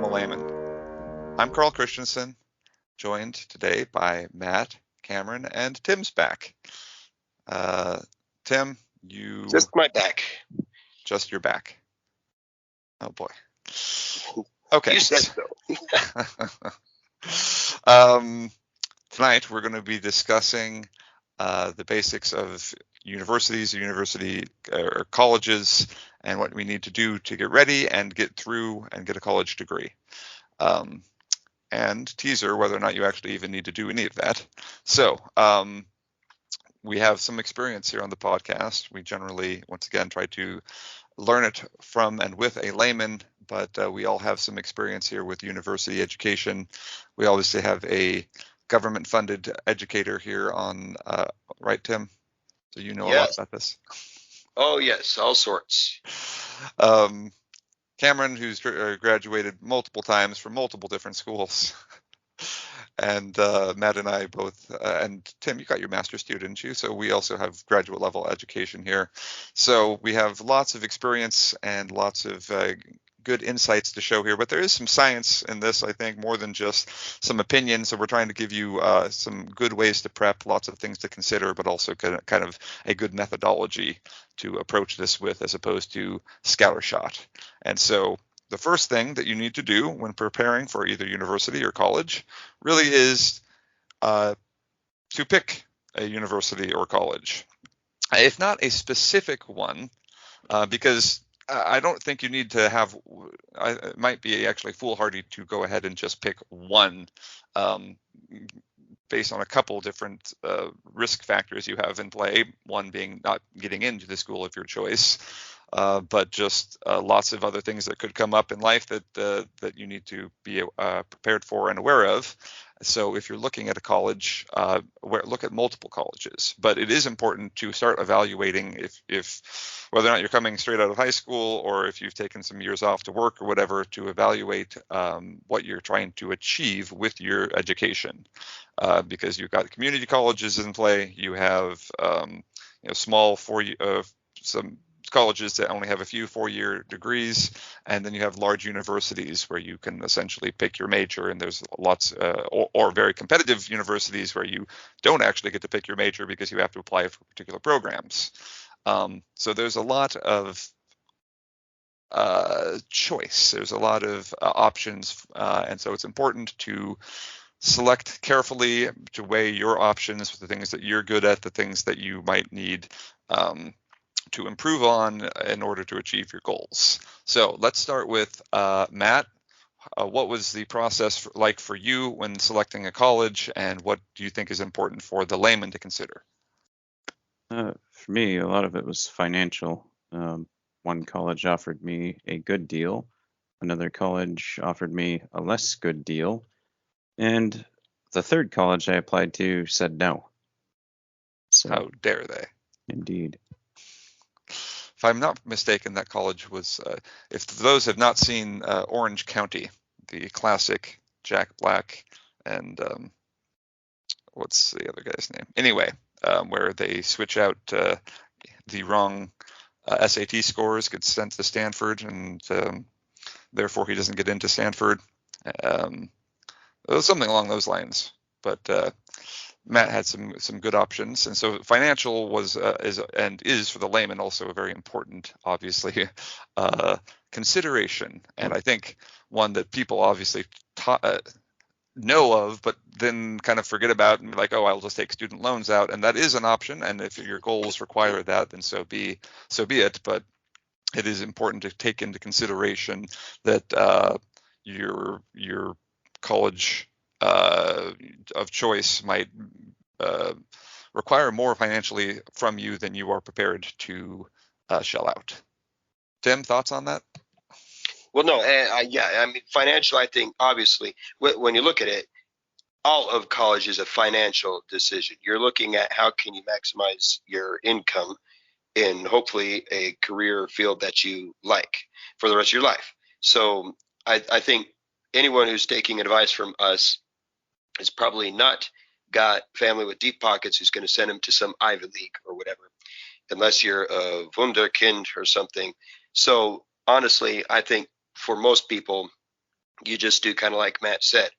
a Layman. I'm Carl Christensen, joined today by Matt, Cameron, and Tim's back. Tim, you... Just my back. Just your back. Oh, boy. Okay. You said so. Tonight, we're going to be discussing the basics of universities, or colleges, and what we need to do to get ready and get through and get a college degree. And teaser whether or not you actually even need to do any of that. So we have some experience here on the podcast. We generally, once again, try to learn it from and with a layman, but we all have some experience here with university education. We obviously have a government-funded educator here on, right, Tim? So you know a lot about this. Oh, yes, all sorts. Cameron, who's graduated multiple times from multiple different schools. And Matt and I both, and Tim, you got your master's too, didn't you? So we also have graduate level education here. So we have lots of experience and lots of good insights to show here, but there is some science in this, I think, more than just some opinion. So we're trying to give you some good ways to prep, lots of things to consider, but also kind of a good methodology to approach this with, as opposed to scattershot. And so the first thing that you need to do when preparing for either university or college really is to pick a university or college, if not a specific one, because I don't think you need to have, it might be actually foolhardy to go ahead and just pick one based on a couple different risk factors you have in play, one being not getting into the school of your choice, but just lots of other things that could come up in life that you need to be prepared for and aware of. So if you're looking at a college, look at multiple colleges. But it is important to start evaluating if whether or not you're coming straight out of high school or if you've taken some years off to work or whatever, to evaluate what you're trying to achieve with your education. Because you've got community colleges in play, you have small some colleges that only have a few 4-year degrees, and then you have large universities where you can essentially pick your major, and there's lots or very competitive universities where you don't actually get to pick your major because you have to apply for particular programs. So there's a lot of choice, there's a lot of options, and so it's important to select carefully, to weigh your options with the things that you're good at, the things that you might need to improve on in order to achieve your goals. So let's start with Matt. What was the process like for you when selecting a college, and what do you think is important for the layman to consider? For me, a lot of it was financial. One college offered me a good deal. Another college offered me a less good deal. And the third college I applied to said no. So, how dare they? Indeed. If I'm not mistaken, that college was, if those have not seen Orange County, the classic Jack Black and what's the other guy's name? Anyway, where they switch out the wrong SAT scores, gets sent to Stanford, and therefore he doesn't get into Stanford. It was something along those lines, but Matt had some good options, and so financial was is for the layman also a very important, obviously, consideration, and I think one that people obviously know of, but then kind of forget about and be like, oh, I'll just take student loans out, and that is an option, and if your goals require that, then so be it. But it is important to take into consideration that your college of choice might require more financially from you than you are prepared to shell out. Tim, thoughts on that? Well, no, I mean, financial, I think, obviously, when you look at it, all of college is a financial decision. You're looking at how can you maximize your income in hopefully a career field that you like for the rest of your life. So I think anyone who's taking advice from us is probably not got family with deep pockets who's going to send them to some Ivy League or whatever, unless you're a wunderkind or something. So honestly, I think for most people, you just do kind of like Matt said,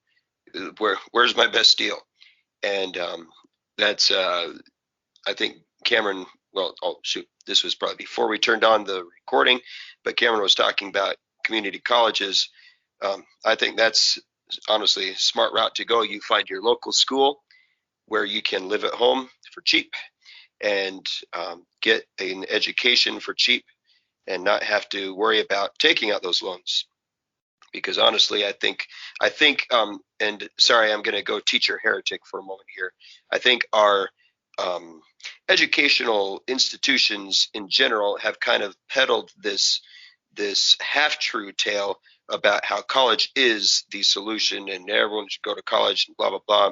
where's my best deal? And that's I think Cameron. Well, oh shoot, this was probably before we turned on the recording, but Cameron was talking about community colleges. I think that's honestly a smart route to go. You find your local school where you can live at home for cheap and get an education for cheap and not have to worry about taking out those loans. Because honestly, and sorry, I'm going to go teacher heretic for a moment here. I think our educational institutions in general have kind of peddled this half-true tale about how college is the solution and everyone should go to college and blah blah blah.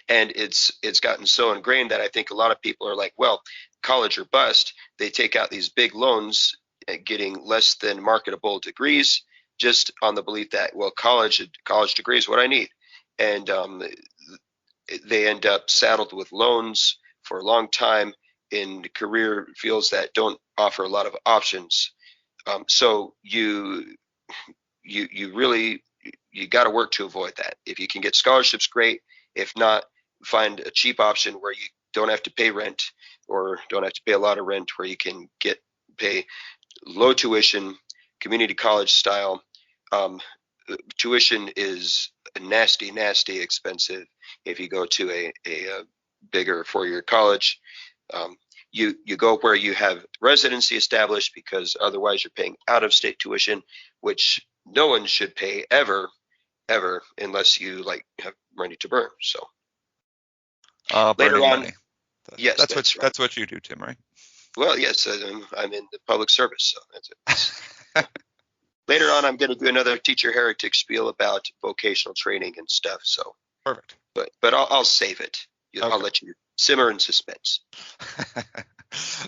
And it's gotten so ingrained that I think a lot of people are like, well, college or bust. They take out these big loans, getting less than marketable degrees, just on the belief that, well, college degree is what I need, and they end up saddled with loans for a long time in career fields that don't offer a lot of options. So you really got to work to avoid that. If you can get scholarships, great. If not, find a cheap option where you don't have to pay rent or don't have to pay a lot of rent, where you can pay low tuition, community college style. Tuition is nasty expensive if you go to a bigger 4-year college. You go where you have residency established, because otherwise you're paying out of state tuition, which no one should pay ever unless you have money to burn. So later on, money. yes, that's right. That's what you do, Tim, right? Well, yes, I'm in the public service, so that's it. Later on, I'm going to do another teacher heretic spiel about vocational training and stuff. So perfect. But I'll save it. Okay. I'll let you simmer in suspense.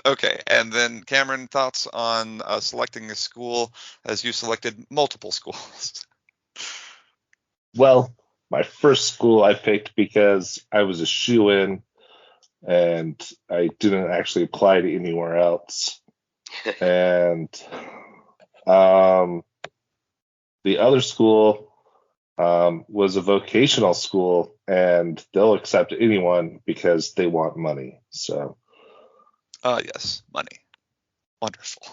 Okay, and then Cameron, thoughts on selecting a school as you selected multiple schools? Well, my first school I picked because I was a shoo-in and I didn't actually apply to anywhere else. And the other school was a vocational school, and they'll accept anyone because they want money. So, yes, money. Wonderful.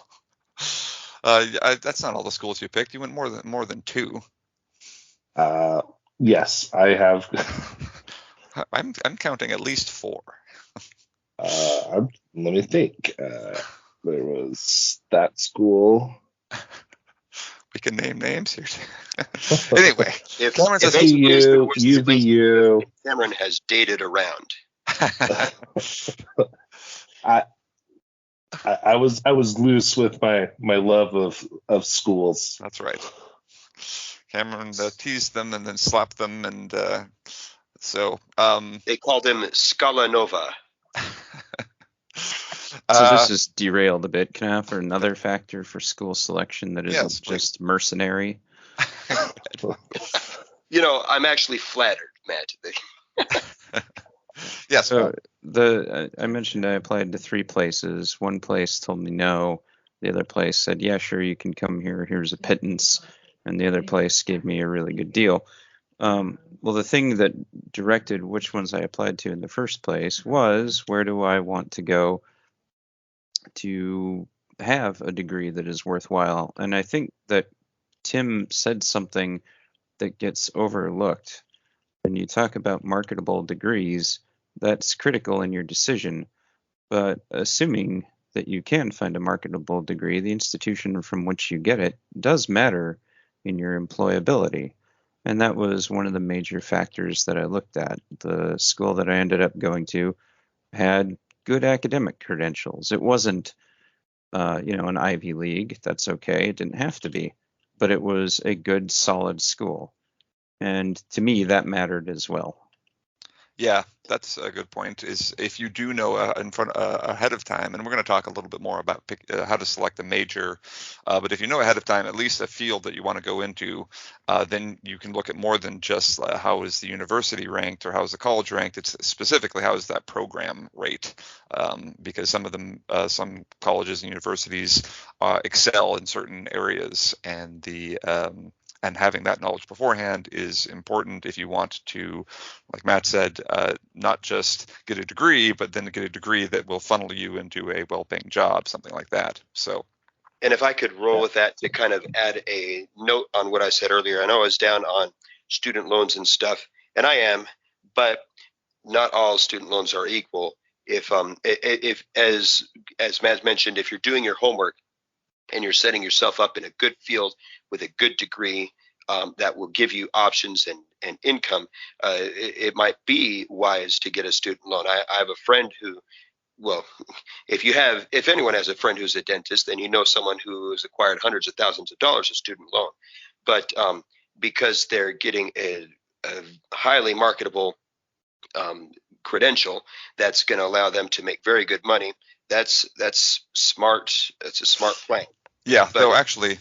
That's not all the schools you picked. You went more than 2. Yes, I have. I'm counting at least 4. Let me think. There was that school. We can name names here. Anyway, if FEU, UVU. Cameron has dated around. I was loose with my love of schools. That's right. Cameron teased them and then slapped them, and so they called him Scala Nova. So this is derailed a bit. Can I offer another factor for school selection that isn't just mercenary? I'm actually flattered, Matt. Yes. So I mentioned I applied to 3 places. One place told me no. The other place said, yeah, sure, you can come here. Here's a pittance. And the other place gave me a really good deal. Well, the thing that directed which ones I applied to in the first place was, where do I want to go to have a degree that is worthwhile? And I think that Tim said something that gets overlooked. When you talk about marketable degrees, that's critical in your decision. But assuming that you can find a marketable degree, the institution from which you get it does matter in your employability. And that was one of the major factors that I looked at. The school that I ended up going to had good academic credentials. It wasn't, an Ivy League. That's okay. It didn't have to be. But it was a good, solid school. And to me, that mattered as well. Yeah, that's a good point. Is if you do know ahead of time, and we're going to talk a little bit more about how to select a major, but if you know ahead of time at least a field that you want to go into, then you can look at more than just how is the university ranked or how is the college ranked. It's specifically how is that program rate, because some of them, some colleges and universities excel in certain areas, and And having that knowledge beforehand is important if you want to, like Matt said, not just get a degree, but then get a degree that will funnel you into a well-paying job, something like that. So, And if I could roll with that to kind of add a note on what I said earlier, I know I was down on student loans and stuff, and I am, but not all student loans are equal. If as Matt mentioned, if you're doing your homework and you're setting yourself up in a good field with a good degree, that will give you options and income, it might be wise to get a student loan. I have a friend who, well, if anyone has a friend who's a dentist, then you know someone who has acquired hundreds of thousands of dollars of student loan. But because they're getting a highly marketable credential that's going to allow them to make very good money, that's smart. That's a smart plan. yeah, But though actually,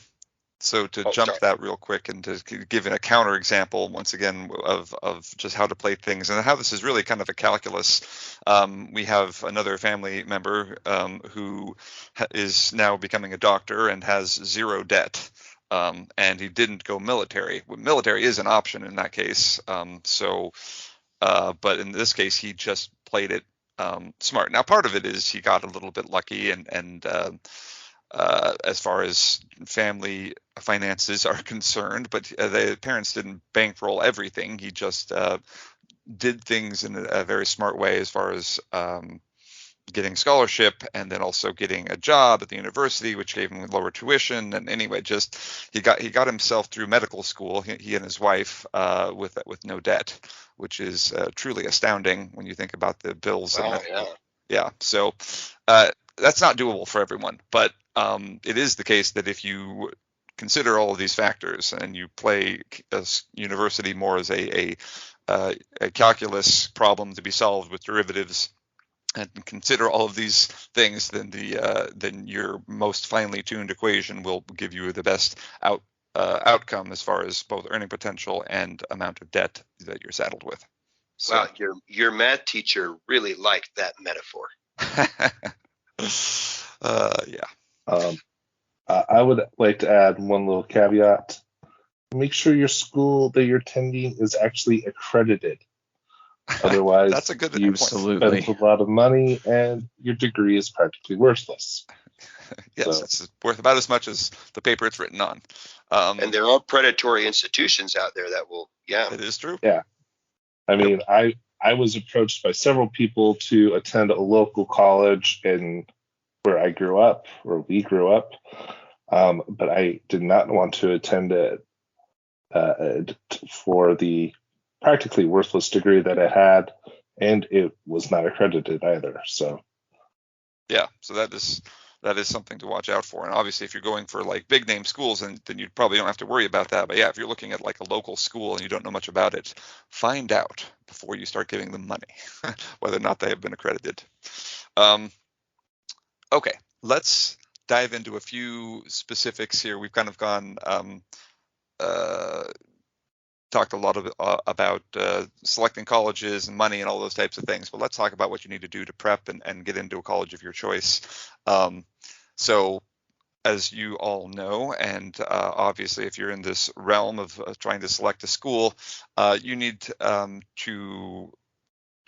so to jump sorry. that real quick and to give a counter example once again of just how to play things and how this is really kind of a calculus. We have another family member who is now becoming a doctor and has zero debt. And he didn't go military. Military is an option in that case. But in this case, he just played it smart. Now, part of it is he got a little bit lucky, and as far as family finances are concerned, but the parents didn't bankroll everything. He just did things in a very smart way as far as getting scholarship and then also getting a job at the university, which gave him lower tuition. And anyway, just he got himself through medical school, he and his wife, with no debt, which is truly astounding when you think about the bills. Wow, Yeah. So that's not doable for everyone, but it is the case that if you consider all of these factors and you play university more as a calculus problem to be solved with derivatives, and consider all of these things, then your most finely tuned equation will give you the best outcome as far as both earning potential and amount of debt that you're saddled with. So. Wow, your math teacher really liked that metaphor. Yeah. I would like to add one little caveat. Make sure your school that you're attending is actually accredited. Otherwise, that's a good you've Absolutely. spent a lot of money and your degree is practically worthless. Yes, it's worth about as much as the paper it's written on. And there are predatory institutions out there that will, yeah. It is true. Yeah. I mean, I was approached by several people to attend a local college in where I grew up, where we grew up, but I did not want to attend it for the practically worthless degree that I had, and it was not accredited either. So yeah, so that is something to watch out for. And obviously, if you're going for like big name schools, then you probably don't have to worry about that. But yeah, if you're looking at like a local school and you don't know much about it, find out before you start giving them money whether or not they have been accredited. Okay, let's dive into a few specifics here. We've kind of gone talked a lot about selecting colleges and money and all those types of things, but let's talk about what you need to do to prep and get into a college of your choice. So as you all know, and obviously if you're in this realm of trying to select a school, you need to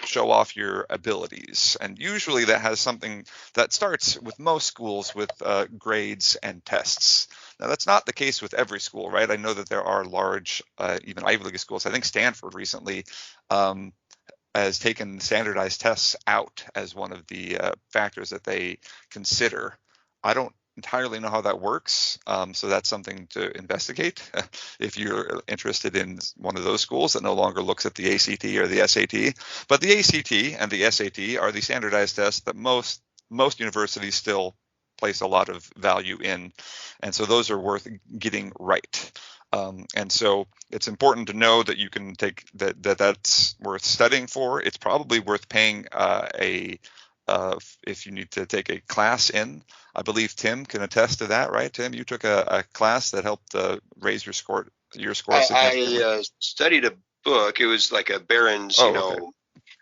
show off your abilities. And usually that has something that starts with most schools with grades and tests. Now, that's not the case with every school, right? I know that there are large, even Ivy League schools. I think Stanford recently has taken standardized tests out as one of the factors that they consider. I don't entirely know how that works, so that's something to investigate if you're interested in one of those schools that no longer looks at the ACT or the SAT. But the ACT and the SAT are the standardized tests that most universities still place a lot of value in, and so those are worth getting right. And so it's important to know that you can take that's worth studying for. It's probably worth paying if you need to take a class in. I believe Tim can attest to that, right? Tim, you took a class that helped raise your score significantly. I studied a book. It was like a Barron's, okay.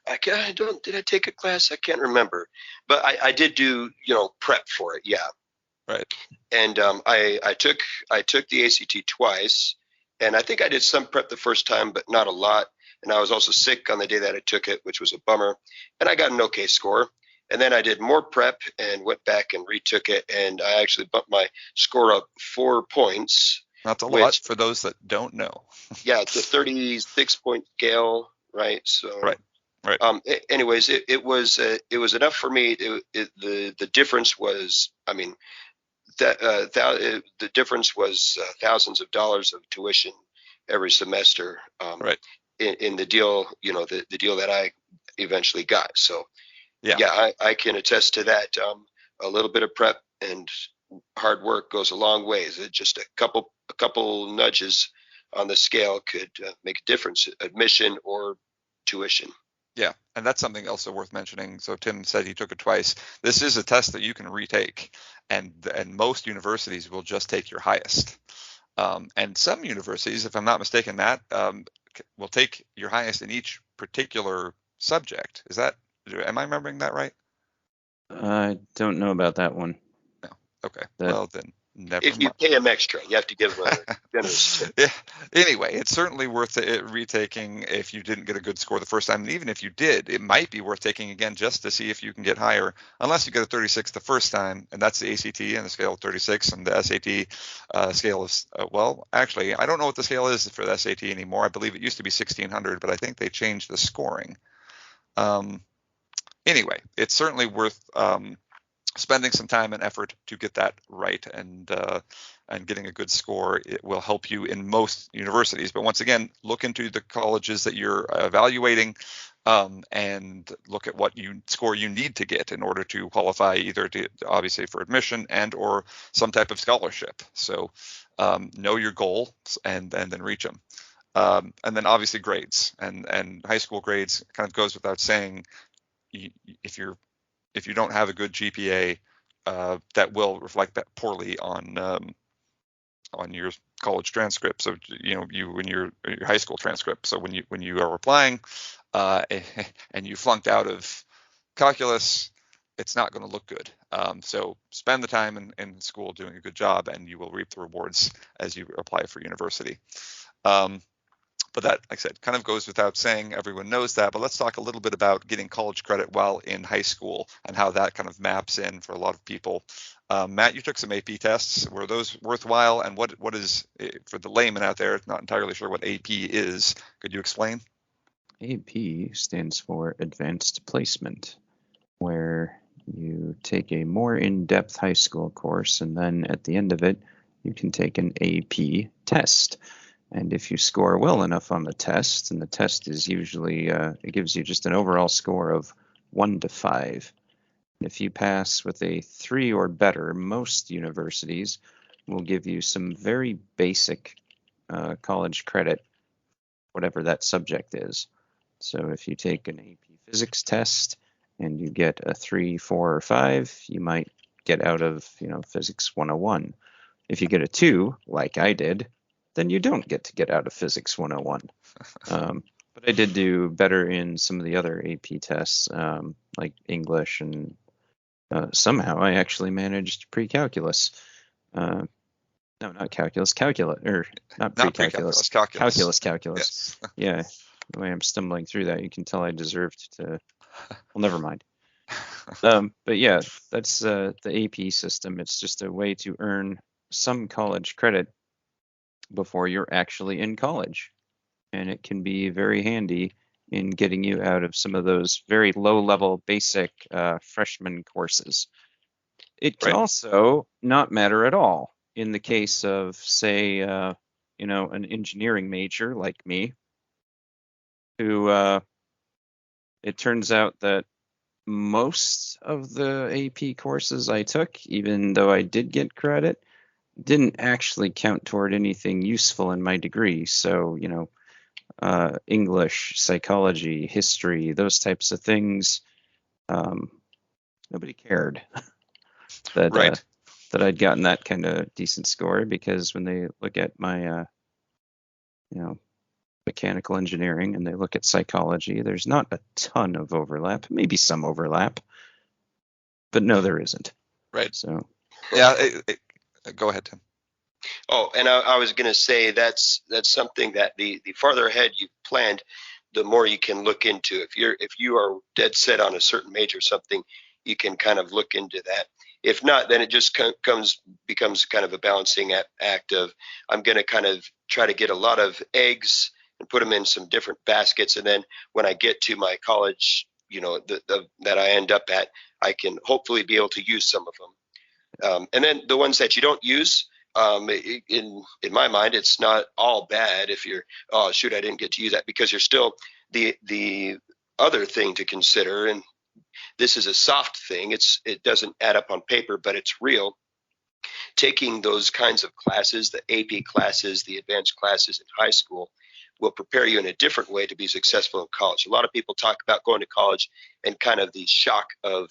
Did I take a class? I can't remember, but I did do, prep for it. Yeah. Right. And I took the ACT twice, And I think I did some prep the first time, but not a lot. And I was also sick on the day that I took it, which was a bummer. And I got an okay score. And then I did more prep and went back and retook it. And I actually bumped my score up 4 points. That's a lot for those that don't know. Yeah, it's a 36-point scale, right? So, right. Anyways, it was enough for me. The difference was, I mean, the difference was thousands of dollars of tuition every semester. Right. In the deal, the deal that I eventually got. So, yeah, I can attest to that. A little bit of prep and hard work goes a long ways. Just a couple nudges on the scale could make a difference, admission or tuition. Yeah, and that's something also worth mentioning. So Tim said he took it twice. This is a test that you can retake, and most universities will just take your highest. And some universities, if I'm not mistaken, Matt, will take your highest in each particular subject. Am I remembering that right? I don't know about that one. No. Okay. Well, then never if you mind. pay them extra, you have to give them a generous tip. Yeah. Anyway, it's certainly worth it retaking if you didn't get a good score the first time. And even if you did, it might be worth taking again just to see if you can get higher, unless you get a 36 the first time. And that's the ACT and the scale of 36, and the SAT scale is, well, actually, I don't know what the scale is for the SAT anymore. I believe it used to be 1600, but I think they changed the scoring. Anyway, it's certainly worth spending some time and effort to get that right, and getting a good score. It will help you in most universities. But once again, look into the colleges that you're evaluating, and look at what score you need to get in order to qualify either to obviously for admission and or some type of scholarship. So know your goals and then reach them. And then obviously grades and high school grades kind of goes without saying. If you don't have a good GPA, that will reflect that poorly on your college transcript. So when your high school transcript. So when you are applying, and you flunked out of calculus, it's not going to look good. So spend the time in school doing a good job, and you will reap the rewards as you apply for university. But that, like I said, kind of goes without saying. Everyone knows that. But let's talk a little bit about getting college credit while in high school and how that kind of maps in for a lot of people. Matt, you took some AP tests. Were those worthwhile? And what is, for the layman out there, not entirely sure what AP is, could you explain? AP stands for Advanced Placement, where you take a more in-depth high school course, and then at the end of it, you can take an AP test. And if you score well enough on the test, and the test is usually, it gives you just an overall score of 1 to 5. And if you pass with a 3 or better, most universities will give you some very basic college credit, whatever that subject is. So if you take an AP physics test and you get a 3, 4, or 5, you might get out of, Physics 101. If you get a 2, like I did, then you don't get out of Physics 101. But I did do better in some of the other AP tests, like English, and somehow I actually managed pre-calculus. No, not calculus, or not pre-calculus, calculus. Yes. Yeah, the way I'm stumbling through that, you can tell I deserved to. Well, never mind. But yeah, that's the AP system. It's just a way to earn some college credit before you're actually in college, and it can be very handy in getting you out of some of those very low-level basic freshman courses. It can also not matter at all in the case of, say, an engineering major like me, who it turns out that most of the AP courses I took, even though I did get credit, didn't actually count toward anything useful in my degree. So, English, psychology, history, those types of things, nobody cared that I'd gotten that kind of decent score, because when they look at my, mechanical engineering and they look at psychology, there's not a ton of overlap, maybe some overlap, but no, there isn't. Right. So, yeah, go ahead, Tim. Oh, and I was going to say that's something that the farther ahead you've planned, the more you can look into. If you are dead set on a certain major or something, you can kind of look into that. If not, then it just becomes kind of a balancing act of I'm going to kind of try to get a lot of eggs and put them in some different baskets, and then when I get to my college, that I end up at, I can hopefully be able to use some of them. And then the ones that you don't use, in my mind, it's not all bad if you're, oh shoot, I didn't get to use that, because you're still the other thing to consider, and this is a soft thing. It doesn't add up on paper, but it's real. Taking those kinds of classes, the AP classes, the advanced classes in high school, will prepare you in a different way to be successful in college. A lot of people talk about going to college and kind of the shock of,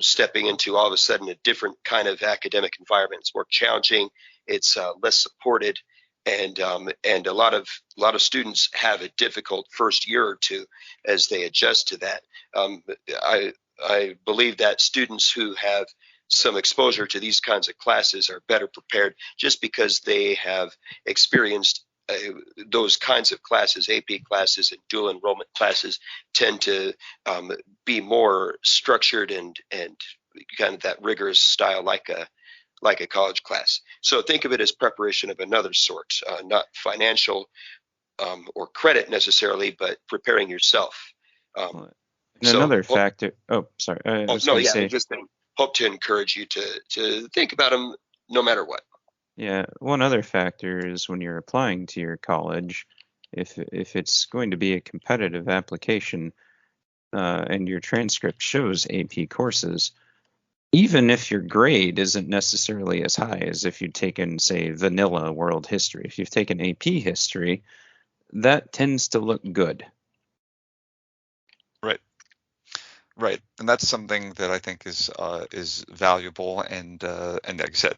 stepping into all of a sudden a different kind of academic environment. It's more challenging. It's less supported, and a lot of students have a difficult first year or two as they adjust to that. I believe that students who have some exposure to these kinds of classes are better prepared just because they have experienced those kinds of classes. AP classes and dual enrollment classes tend to be more structured and kind of that rigorous style, like a college class. So think of it as preparation of another sort, not financial or credit necessarily, but preparing yourself. And another factor. Oh, sorry. I was no, going to yeah, say. just hope to encourage you to think about them no matter what. Yeah, one other factor is when you're applying to your college, if it's going to be a competitive application, and your transcript shows AP courses, even if your grade isn't necessarily as high as if you'd taken, say, vanilla world history. If you've taken AP history, that tends to look good. Right, and that's something that I think is valuable, and like I said,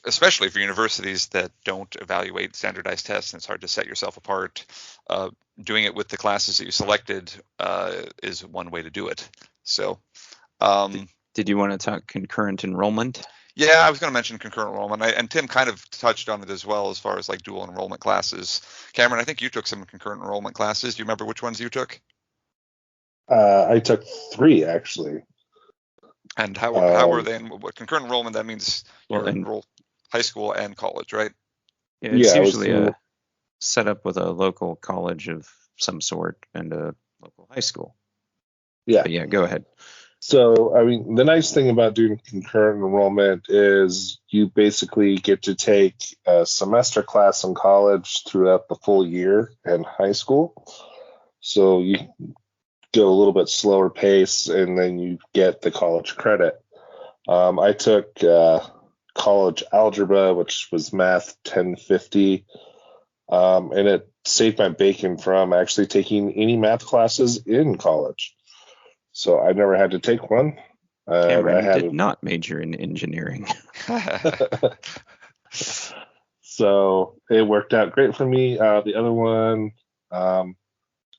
especially for universities that don't evaluate standardized tests, and it's hard to set yourself apart. Doing it with the classes that you selected is one way to do it. So, did you want to talk concurrent enrollment? Yeah, I was going to mention concurrent enrollment, and Tim kind of touched on it as well, as far as like dual enrollment classes. Cameron, I think you took some concurrent enrollment classes. Do you remember which ones you took? I took 3 actually. And how were they? And what concurrent enrollment? That means you're enrolled high school and college, right? Yeah, it's usually a setup with a local college of some sort and a local high school. Yeah. But yeah, go ahead. So, I mean, the nice thing about doing concurrent enrollment is you basically get to take a semester class in college throughout the full year in high school. So you go a little bit slower pace, and then you get the college credit. I took college algebra, which was math 1050, and it saved my bacon from actually taking any math classes in college. So I never had to take one. Cameron, you did not major in engineering. So it worked out great for me. The other one,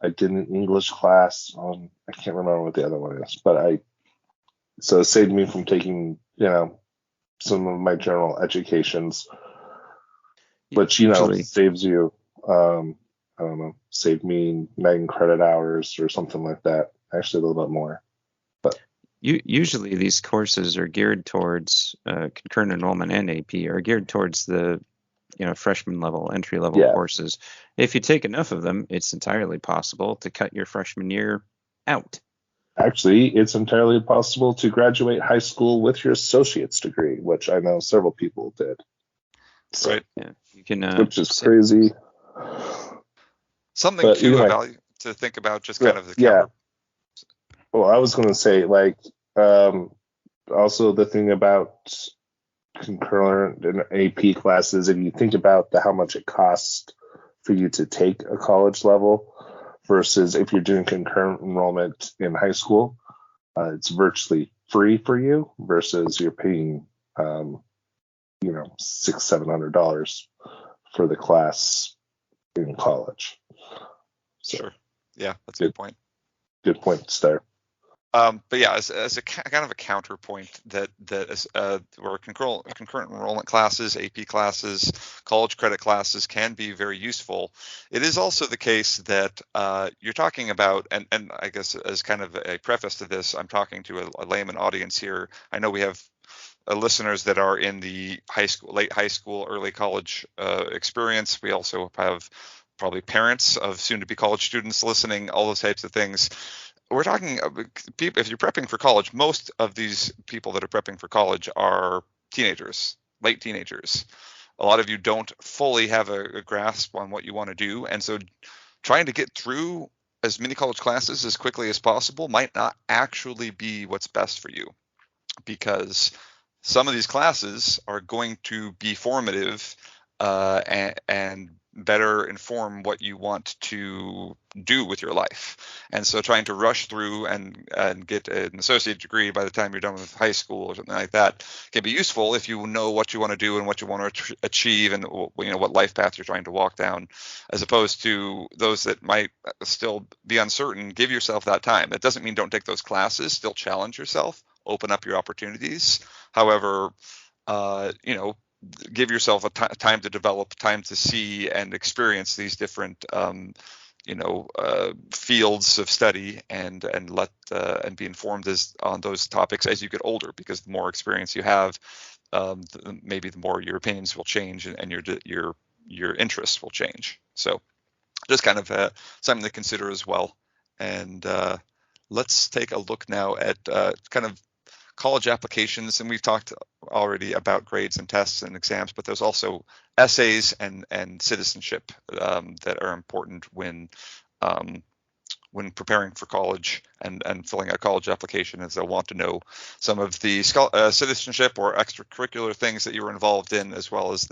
I did an English class on, I can't remember what the other one is, but so it saved me from taking, some of my general educations, which, saves you, I don't know, saved me 9 credit hours or something like that. Actually, a little bit more. But usually these courses are geared towards concurrent enrollment, and AP are geared towards the freshman level, entry level courses. If you take enough of them, it's entirely possible to cut your freshman year out. Actually, it's entirely possible to graduate high school with your associate's degree, which I know several people did. So, right. Yeah, you can. Which is crazy. Something to think about, just kind of the counter. Well, I was going to say, also the thing about concurrent and AP classes, if you think about how much it costs for you to take a college level versus if you're doing concurrent enrollment in high school, it's virtually free for you versus you're paying, $600-700 for the class in college. So, sure. Yeah, that's a good point. Good point to start. But yeah, as a kind of a counterpoint that where concurrent enrollment classes, AP classes, college credit classes can be very useful. It is also the case that you're talking about, and I guess as kind of a preface to this, I'm talking to a layman audience here. I know we have listeners that are in the late high school, early college experience. We also have probably parents of soon-to-be college students listening, all those types of things. We're talking people, if you're prepping for college, most of these people that are prepping for college are teenagers, late teenagers. A lot of you don't fully have a grasp on what you want to do, and so trying to get through as many college classes as quickly as possible might not actually be what's best for you, because some of these classes are going to be formative and better inform what you want to do with your life. And so trying to rush through and get an associate degree by the time you're done with high school or something like that can be useful if you know what you want to do and what you want to achieve, and what life path you're trying to walk down, as opposed to those that might still be uncertain. Give yourself that time. That doesn't mean don't take those classes. Still challenge yourself, open up your opportunities. However, give yourself time to develop, time to see and experience these different fields of study, and be informed on those topics as you get older, because the more experience you have, maybe the more your opinions will change, and your interests will change. So just kind of something to consider as well. And let's take a look now at kind of college applications. And we've talked already about grades and tests and exams, but there's also essays and citizenship that are important when preparing for college and filling out a college application, as they'll want to know some of the citizenship or extracurricular things that you were involved in, as well as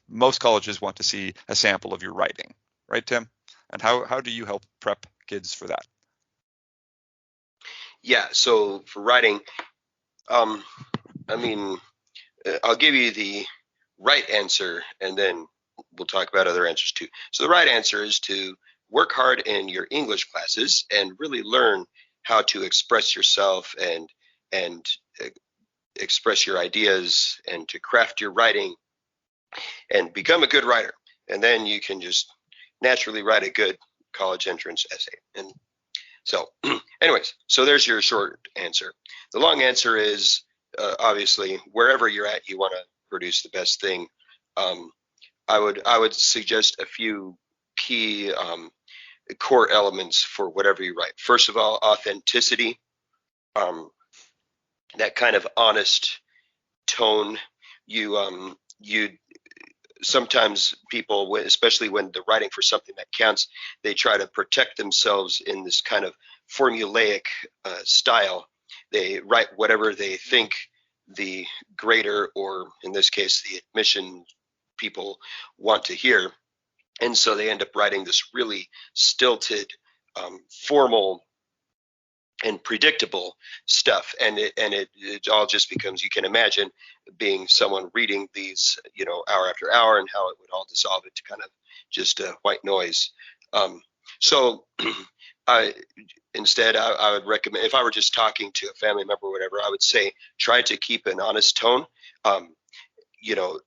most colleges want to see a sample of your writing, right, Tim? And how do you help prep kids for that? Yeah, so for writing, I'll give you the right answer, and then we'll talk about other answers too. So the right answer is to work hard in your English classes and really learn how to express yourself and express your ideas, and to craft your writing and become a good writer. And then you can just naturally write a good college entrance essay. And so anyways, so there's your short answer. The long answer is obviously wherever you're at, you want to produce the best thing. I would suggest a few key core elements for whatever you write. First of all, authenticity, that kind of honest tone. You sometimes people, especially when they're writing for something that counts, they try to protect themselves in this kind of formulaic style. They write whatever they think the grader, or in this case, the admission people, want to hear. And so they end up writing this really stilted, formal, and predictable stuff, and it all just becomes, you can imagine being someone reading these hour after hour, and how it would all dissolve into kind of just white noise. So instead I would recommend, if I were just talking to a family member or whatever, I would say try to keep an honest tone.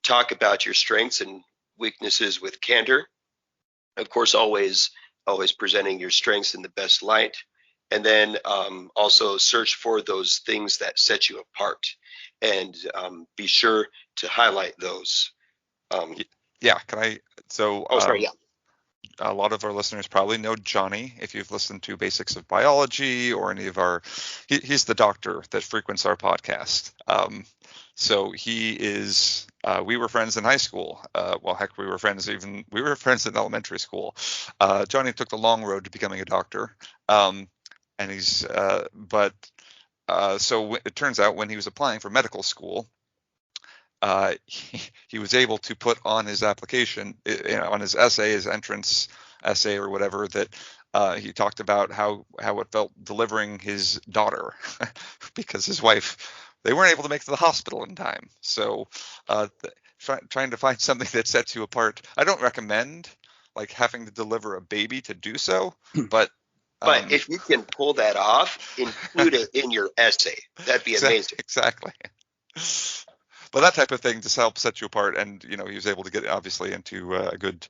Talk about your strengths and weaknesses with candor, of course, always presenting your strengths in the best light. And then also search for those things that set you apart, and be sure to highlight those. Yeah, can I? So, sorry, yeah. A lot of our listeners probably know Johnny. If you've listened to Basics of Biology or any of he's the doctor that frequents our podcast. So he is. We were friends in high school. Well, heck, we were friends in elementary school. Johnny took the long road to becoming a doctor. And he's so it turns out when he was applying for medical school, he was able to put on his application, on his essay, his entrance essay or whatever, that he talked about how it felt delivering his daughter because his wife, they weren't able to make it to the hospital in time. So trying to find something that sets you apart. I don't recommend like having to deliver a baby to do so, but But if you can pull that off, include it in your essay. That'd be amazing. Exactly. But that type of thing just helps set you apart. And, he was able to get obviously into a good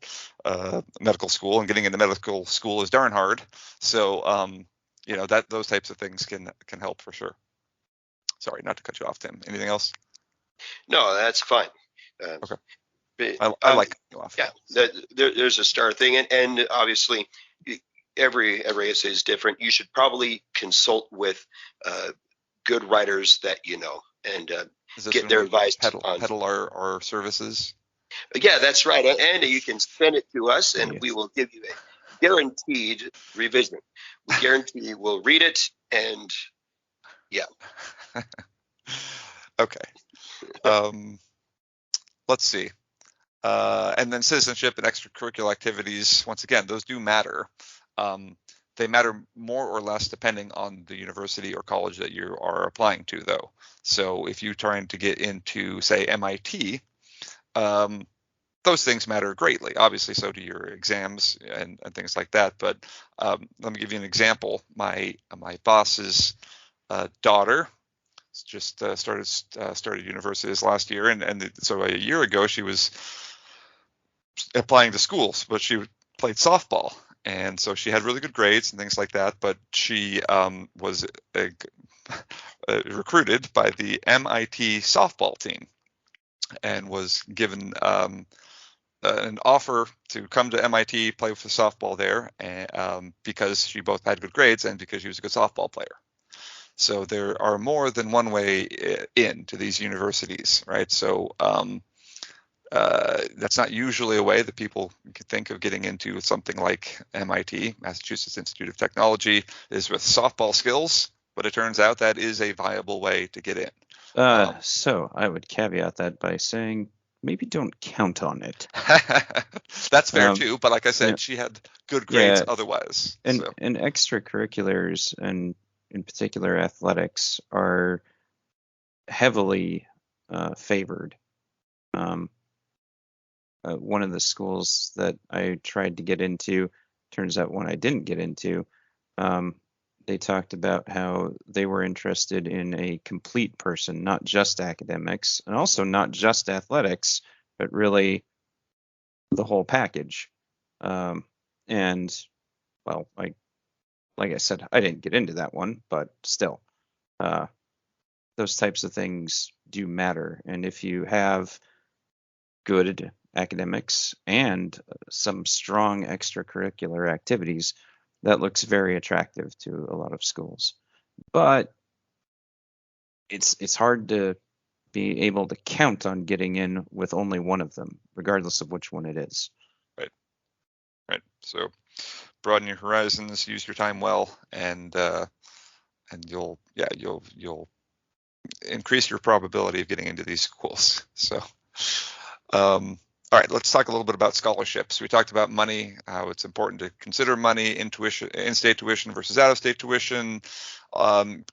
medical school, and getting into medical school is darn hard. So, that those types of things can help for sure. Sorry, not to cut you off, Tim. Anything else? No, that's fine. Okay. I like cutting you off. Yeah, there's a star thing, and obviously every essay is different. You should probably consult with good writers that and get their advice peddle our services. Yeah, that's right. And you can send it to us, and we will give you a guaranteed revision. We guarantee we'll read it, and yeah. Okay. Let's see. And then citizenship and extracurricular activities, once again, those do matter. They matter more or less depending on the university or college that you are applying to, though. So if you're trying to get into, say, MIT, those things matter greatly. Obviously, so do your exams and things like that. But let me give you an example. My boss's daughter just started university this last year, and so a year ago she was applying to schools, but she played softball, and so she had really good grades and things like that. But she was recruited by the MIT softball team, and was given an offer to come to MIT, play with the softball there, and, because she both had good grades and because she was a good softball player. So there are more than one way into these universities, right? So that's not usually a way that people could think of getting into something like MIT, Massachusetts Institute of Technology, is with softball skills, but it turns out that is a viable way to get in. So I would caveat that by saying maybe don't count on it. That's fair too, but like I said, she had good grades otherwise. And extracurriculars, and in particular athletics, are heavily favored. One of the schools that I tried to get into, turns out one I didn't get into, they talked about how they were interested in a complete person, not just academics, and also not just athletics, but really the whole package. And, well, like I said, I didn't get into that one, but still, those types of things do matter. And if you have good academics and some strong extracurricular activities, that looks very attractive to a lot of schools. But it's hard to be able to count on getting in with only one of them, regardless of which one it is. Right. So broaden your horizons, use your time well, and you'll increase your probability of getting into these schools. So all right, let's talk a little bit about scholarships. We talked about money, how it's important to consider money, in-state tuition versus out-of-state tuition,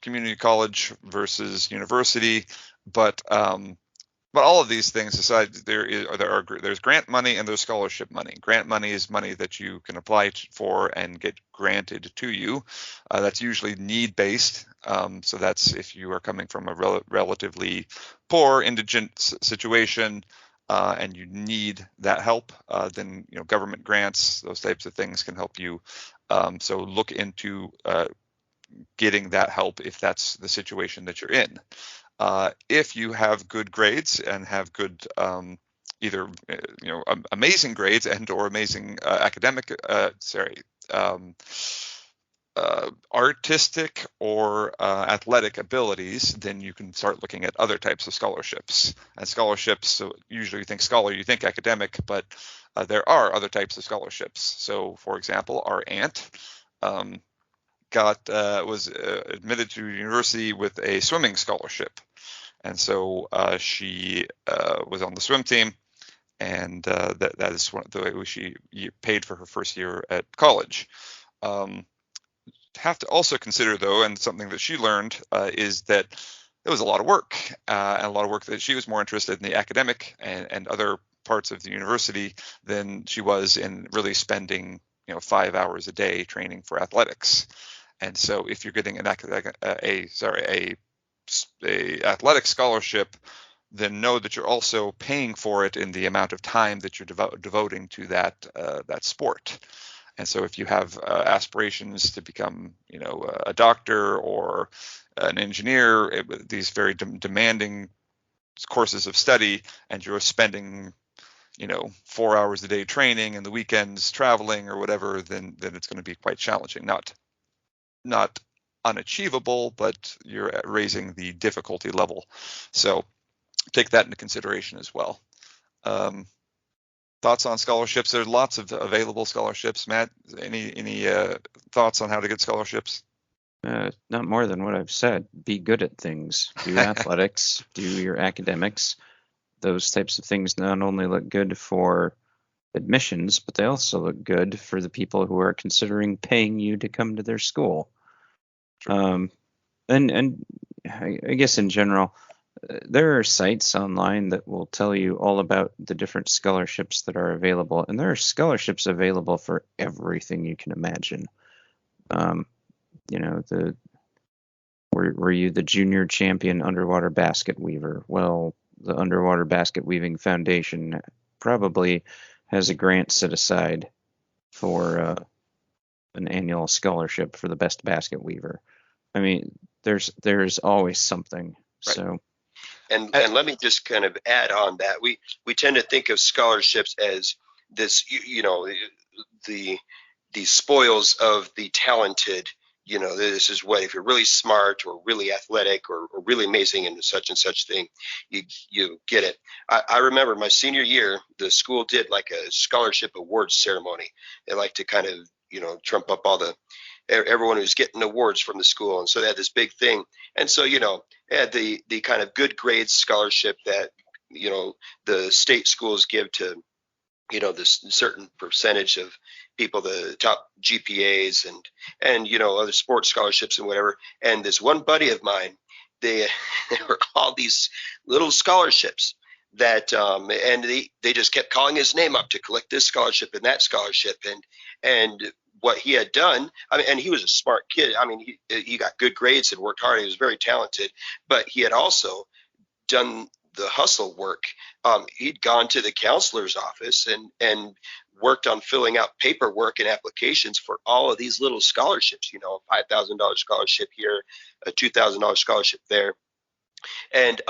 community college versus university. But all of these things aside, there's grant money and there's scholarship money. Grant money is money that you can apply for and get granted to you. That's usually need-based. So that's if you are coming from a relatively poor, indigent situation, and you need that help, then government grants, those types of things can help you. So look into getting that help if that's the situation that you're in. If you have good grades and have good either amazing grades and or amazing artistic or athletic abilities, then you can start looking at other types of scholarships. And scholarships, so usually you think scholar, you think academic, but there are other types of scholarships. So, for example, our aunt was admitted to university with a swimming scholarship, and so she was on the swim team, and that is one of the way she paid for her first year at college. Have to also consider, though, and something that she learned is that it was a lot of work, and a lot of work that she was more interested in the academic and other parts of the university than she was in really spending 5 hours a day training for athletics. And so if you're getting a athletic scholarship, then know that you're also paying for it in the amount of time that you're devoting to that sport. And so if you have aspirations to become, a doctor or an engineer, these very demanding courses of study, and you're spending 4 hours a day training and the weekends traveling or whatever, then it's going to be quite challenging. Not unachievable, but you're raising the difficulty level. So take that into consideration as well. Thoughts on scholarships? There are lots of available scholarships. Matt, any thoughts on how to get scholarships? Not more than what I've said. Be good at things. Do athletics. Do your academics. Those types of things not only look good for admissions, but they also look good for the people who are considering paying you to come to their school. Sure. And I guess in general, there are sites online that will tell you all about the different scholarships that are available, and there are scholarships available for everything you can imagine. Were you the junior champion underwater basket weaver? Well, the Underwater Basket Weaving Foundation probably has a grant set aside for an annual scholarship for the best basket weaver. I mean, there's always something. Right. So. And let me just kind of add on that. We tend to think of scholarships as this, the spoils of the talented. This is what, if you're really smart or really athletic or really amazing in such and such thing, you get it. I remember my senior year, the school did like a scholarship awards ceremony. They like to kind of, trump up all everyone who's getting awards from the school. And so they had this big thing. And so, they had the kind of good grades scholarship that, the state schools give to, this certain percentage of people, the top GPAs and other sports scholarships and whatever. And this one buddy of mine, they were all these little scholarships that and they just kept calling his name up to collect this scholarship and that scholarship. And what he had done, and he was a smart kid. He got good grades and worked hard. He was very talented, but he had also done the hustle work. He'd gone to the counselor's office and worked on filling out paperwork and applications for all of these little scholarships, $5,000 scholarship here, a $2,000 scholarship there. And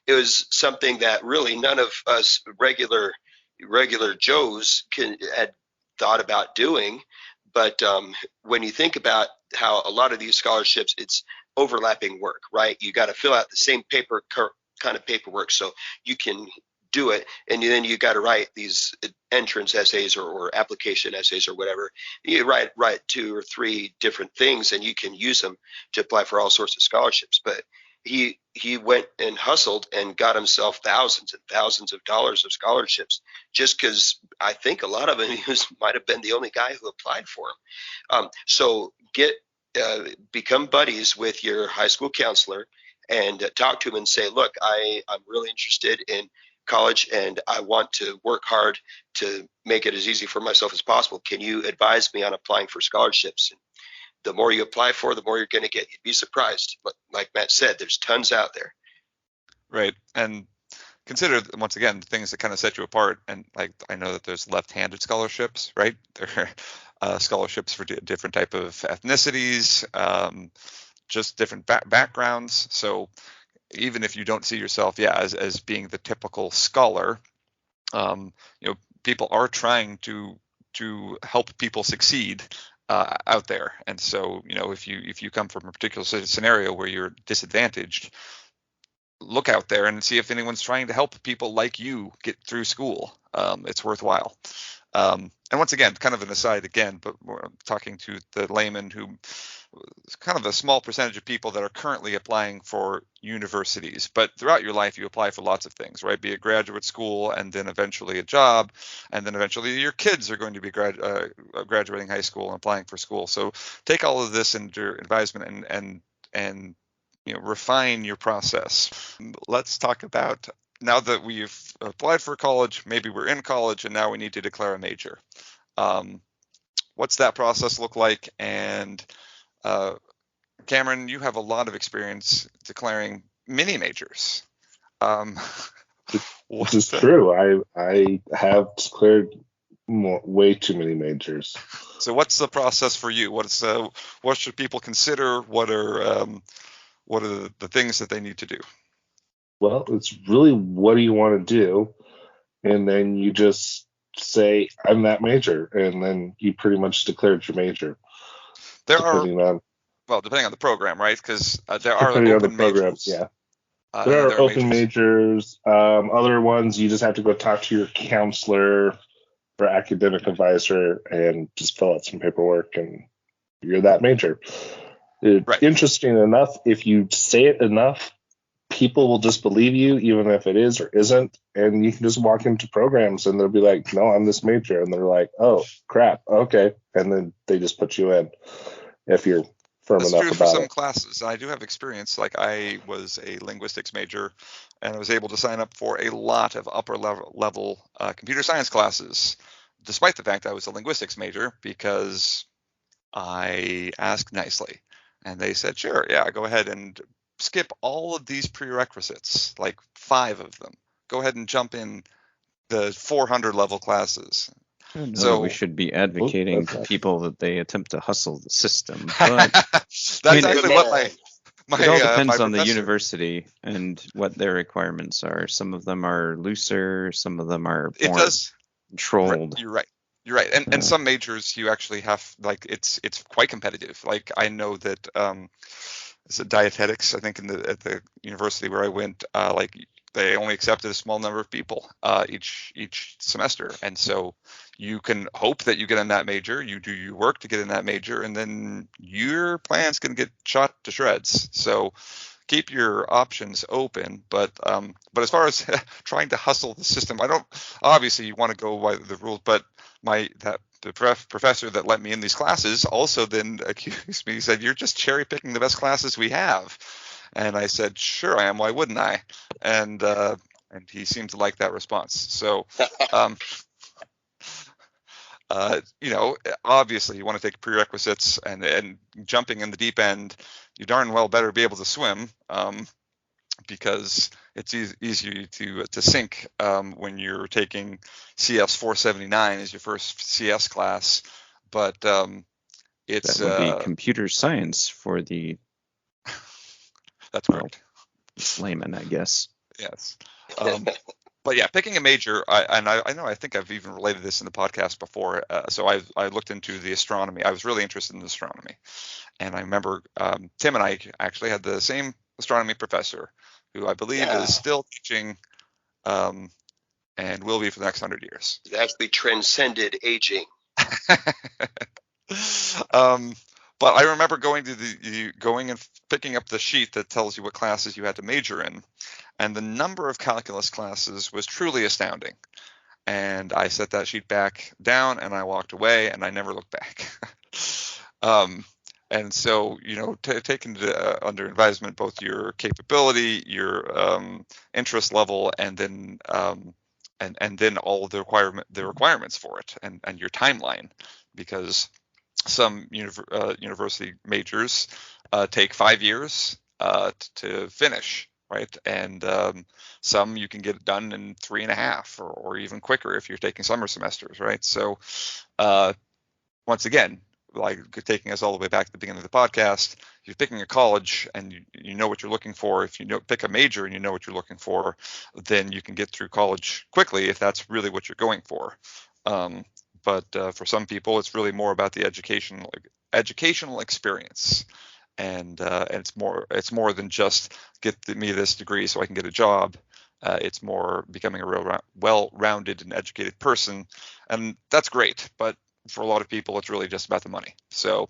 it was something that really none of us regular Joes had thought about doing. But when you think about how a lot of these scholarships, it's overlapping work, right? You got to fill out the same kind of paperwork so you can do it, and then you got to write these entrance essays or application essays or whatever. You write 2 or 3 different things, and you can use them to apply for all sorts of scholarships. But he went and hustled and got himself thousands and thousands of dollars of scholarships just because I think a lot of them might have been the only guy who applied for them. So become buddies with your high school counselor and talk to him and say, look, I'm really interested in college and I want to work hard to make it as easy for myself as possible. Can you advise me on applying for scholarships? And the more you apply for, the more you're going to get. You'd be surprised. But like Matt said, there's tons out there. Right. And consider, once again, the things that kind of set you apart. And like, I know that there's left-handed scholarships, right? There are scholarships for different type of ethnicities, just different backgrounds. So even if you don't see yourself, as being the typical scholar, people are trying to help people succeed out there. And so, if you come from a particular scenario where you're disadvantaged, look out there and see if anyone's trying to help people like you get through school. It's worthwhile. And once again, kind of an aside again, but we're talking to the layman who is kind of a small percentage of people that are currently applying for universities. But throughout your life, you apply for lots of things, right? Be it graduate school and then eventually a job. And then eventually your kids are going to be graduating high school and applying for school. So take all of this into advisement and refine your process. Let's talk about, now that we've applied for college, maybe we're in college and now we need to declare a major. what's that process look like? And Cameron, you have a lot of experience declaring mini majors. Which is true. I have declared way too many majors. So what's the process for you? What should people consider? What are the things that they need to do? Well, it's really, what do you want to do? And then you just say, I'm that major. And then you pretty much declared your major. Depending on the program, right? Because there are depending open on the program, majors. yeah. There are open majors. Other ones, you just have to go talk to your counselor or academic advisor and just fill out some paperwork, and you're that major. Right. Interesting enough, if you say it enough, people will just believe you, even if it is or isn't. And you can just walk into programs and they'll be like, no, I'm this major. And they're like, oh, crap. Okay. And then they just put you in if you're firm That's enough true about for some it. classes. I do have experience. Like, I was a linguistics major, and I was able to sign up for a lot of upper level computer science classes, despite the fact I was a linguistics major, because I asked nicely, and they said, sure, yeah, go ahead and skip all of these prerequisites, like 5 of them. Go ahead and jump in the 400 level classes. I don't know So that we should be advocating to people that they attempt to hustle the system, but that's I mean, actually what my it all my depends on the professor. university and what their requirements are. Some of them are looser, some of them are It more does. controlled. You're right. You're right. And some majors you actually have, like, it's quite competitive. Like, I know that is it dietetics, I think, at the university where I went, like, they only accepted a small number of people each semester, and so you can hope that you get in that major. You do your work to get in that major, and then your plan's going to get shot to shreds. So keep your options open. But as far as trying to hustle the system, I don't. Obviously, you want to go by the rules, but the professor that let me in these classes also then accused me. He said, "You're just cherry picking the best classes we have." And I said, sure I am, why wouldn't I? And he seemed to like that response. So obviously you want to take prerequisites, and jumping in the deep end, you darn well better be able to swim, because it's easier to sink when you're taking CS 479 as your first CS class. But it's that would be computer science for the that's correct. Layman, I guess. Yes. But yeah, picking a major, I think I've even related this in the podcast before. So I looked into the astronomy. I was really interested in astronomy, and I remember Tim and I actually had the same astronomy professor, who I believe is still teaching, and will be for the next 100 years. It actually transcended aging. But I remember going and picking up the sheet that tells you what classes you had to major in, and the number of calculus classes was truly astounding. And I set that sheet back down and I walked away, and I never looked back. And so, taking under advisement both your capability, your interest level, and then then all the requirements for it, and your timeline, because some university majors take 5 years to finish, right? And some you can get it done in 3.5 or even quicker if you're taking summer semesters, right? So once again, like taking us all the way back to the beginning of the podcast, you're picking a college and you know what you're looking for. If you pick a major and you know what you're looking for, then you can get through college quickly if that's really what you're going for. But for some people, it's really more about the educational experience, and it's more than just get me this degree so I can get a job. It's more becoming a real well-rounded and educated person, and that's great. But for a lot of people, it's really just about the money. So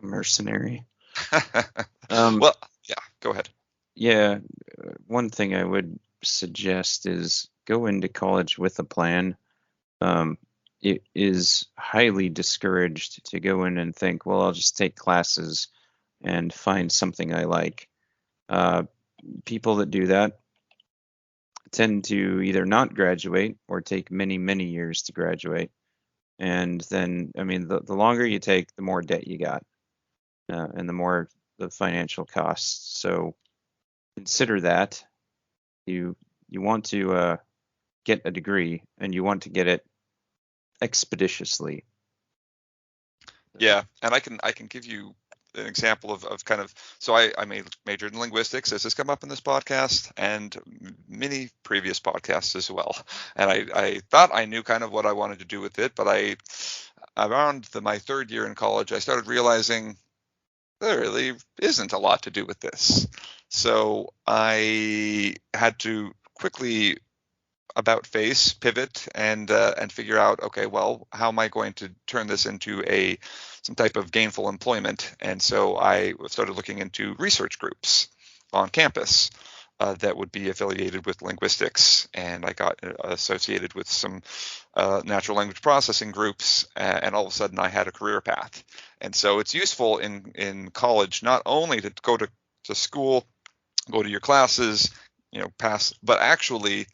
mercenary. Well, yeah, go ahead. Yeah, one thing I would suggest is go into college with a plan. It is highly discouraged to go in and think, well, I'll just take classes and find something I like. People that do that tend to either not graduate or take many, many years to graduate. And then, I mean, the longer you take, the more debt you got, and the more the financial costs. So consider that. You want to get a degree, and you want to get it expeditiously. Yeah, and I can give you an example of kind of, so I majored in linguistics, as has come up in this podcast and many previous podcasts as well. And I thought I knew kind of what I wanted to do with it, but around my third year in college, I started realizing there really isn't a lot to do with this. So I had to quickly about face, pivot, and figure out, okay, well, how am I going to turn this into some type of gainful employment? And so I started looking into research groups on campus that would be affiliated with linguistics, and I got associated with some natural language processing groups, and all of a sudden I had a career path. And so it's useful in college not only to go to school, go to your classes, pass, but actually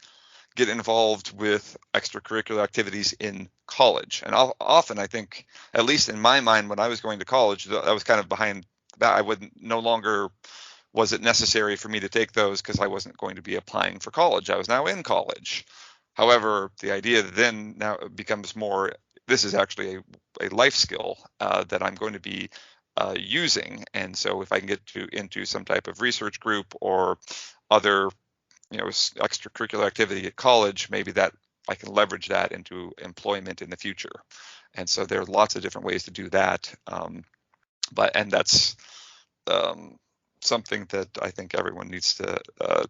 get involved with extracurricular activities in college. And often, I think, at least in my mind, when I was going to college, I was kind of behind that. I wouldn't no longer was it necessary for me to take those because I wasn't going to be applying for college. I was now in college. However, the idea then now becomes more, this is actually a life skill that I'm going to be using. And so if I can get into some type of research group or other extracurricular activity at college, maybe that I can leverage that into employment in the future. And so there are lots of different ways to do that. And that's something that I think everyone needs to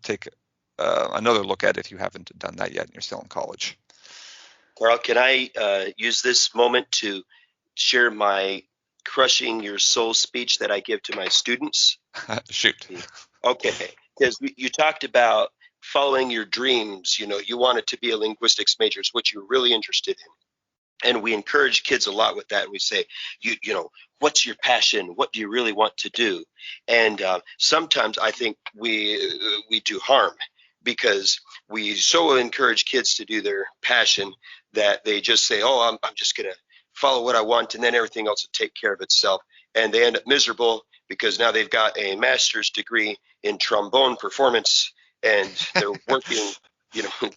take another look at if you haven't done that yet and you're still in college. Carl, can I use this moment to share my crushing your soul speech that I give to my students? Shoot. Okay, because you talked about following your dreams. You wanted to be a linguistics major. It's what you're really interested in. And we encourage kids a lot with that. And we say, what's your passion? What do you really want to do? And sometimes I think we do harm because we so encourage kids to do their passion that they just say, oh, I'm just going to follow what I want, and then everything else will take care of itself. And they end up miserable because now they've got a master's degree in trombone performance and they're working,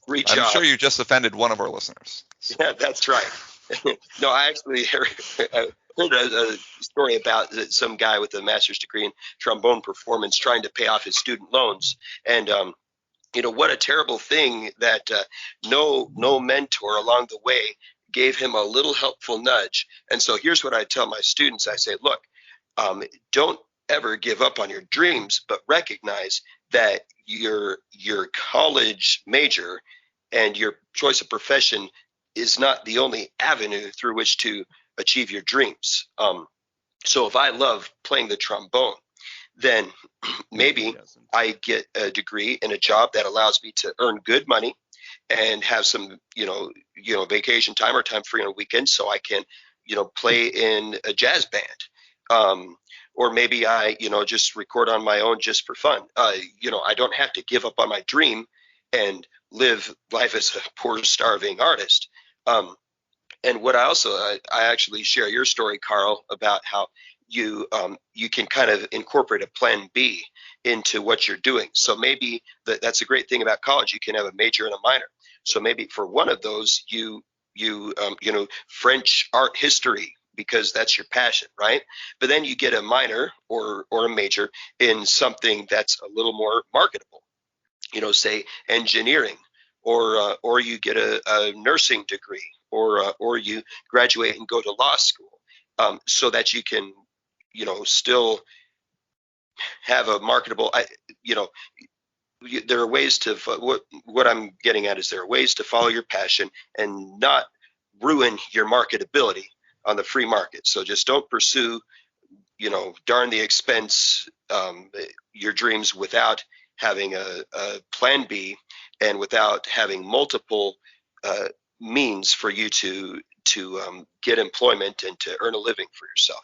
great jobs. I'm sure you just offended one of our listeners. Yeah, that's right. No, I actually heard a story about some guy with a master's degree in trombone performance trying to pay off his student loans. And, what a terrible thing that no mentor along the way gave him a little helpful nudge. And so here's what I tell my students. I say, look, don't ever give up on your dreams, but recognize that your college major and your choice of profession is not the only avenue through which to achieve your dreams. So if I love playing the trombone, then maybe I get a degree in a job that allows me to earn good money and have some, vacation time or time free on a weekend so I can, play in a jazz band. Or maybe I, just record on my own just for fun. I don't have to give up on my dream and live life as a poor, starving artist. And what I actually share your story, Carl, about how you can kind of incorporate a plan B into what you're doing. So maybe that's a great thing about college. You can have a major and a minor. So maybe for one of those, you French art history, because that's your passion, right? But then you get a minor or a major in something that's a little more marketable, say engineering, or you get a nursing degree, or you graduate and go to law school, so that you can, still have a marketable, there are ways to, what I'm getting at is there are ways to follow your passion and not ruin your marketability on the free market. So just don't pursue, darn the expense, your dreams without having a plan B and without having multiple means for you to get employment and to earn a living for yourself.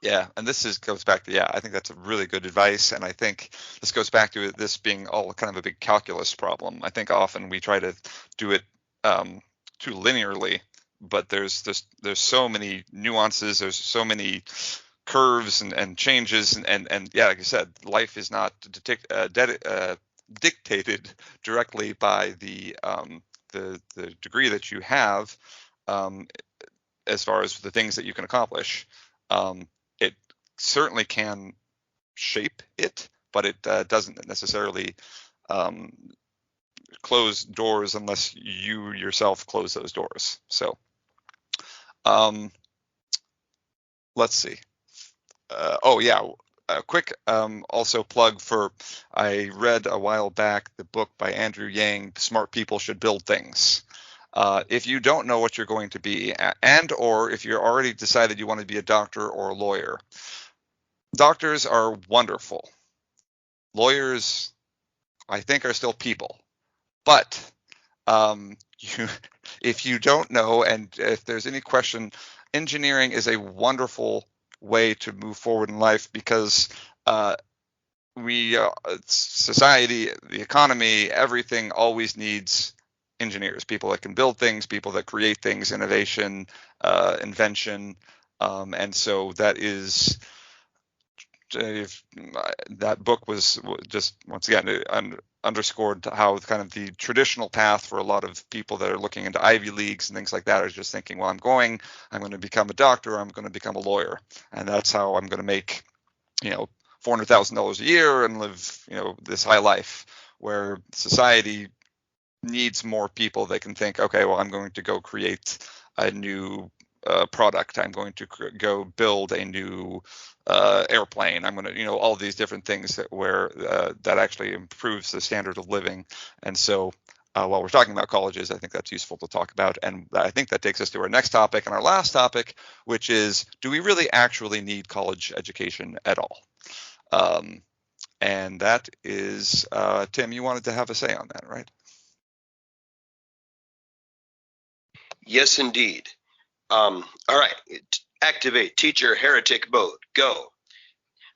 Yeah, and goes back to, I think that's a really good advice, and I think this goes back to this being all kind of a big calculus problem. I think often we try to do it too linearly, but there's so many nuances. There's so many curves and changes, and yeah, like I said, life is not dictated directly by the degree that you have, as far as the things that you can accomplish. It certainly can shape it, but it doesn't necessarily close doors unless you yourself close those doors. So let's see. Oh yeah, a quick also plug for, I read a while back the book by Andrew Yang, Smart People Should Build Things. If you don't know what you're going to be, and or if you're already decided you want to be a doctor or a lawyer, doctors are wonderful. Lawyers, I think, are still people. But if you don't know, and if there's any question, engineering is a wonderful way to move forward in life, because society, the economy, everything always needs engineers, people that can build things, people that create things, innovation, invention, and so that is. That book was just, once again, underscored how kind of the traditional path for a lot of people that are looking into Ivy Leagues and things like that are just thinking, well, I'm going to become a doctor, I'm going to become a lawyer, and that's how I'm going to make, $400,000 a year and live, this high life, where society needs more people that can think, okay, well, I'm going to go create a new product. I'm going to go build a new airplane. I'm going to, all these different things that actually improves the standard of living. And so while we're talking about colleges, I think that's useful to talk about. And I think that takes us to our next topic and our last topic, which is, do we really actually need college education at all? And that is, Tim, you wanted to have a say on that, right? Yes, indeed. All right. Activate teacher heretic mode. Go.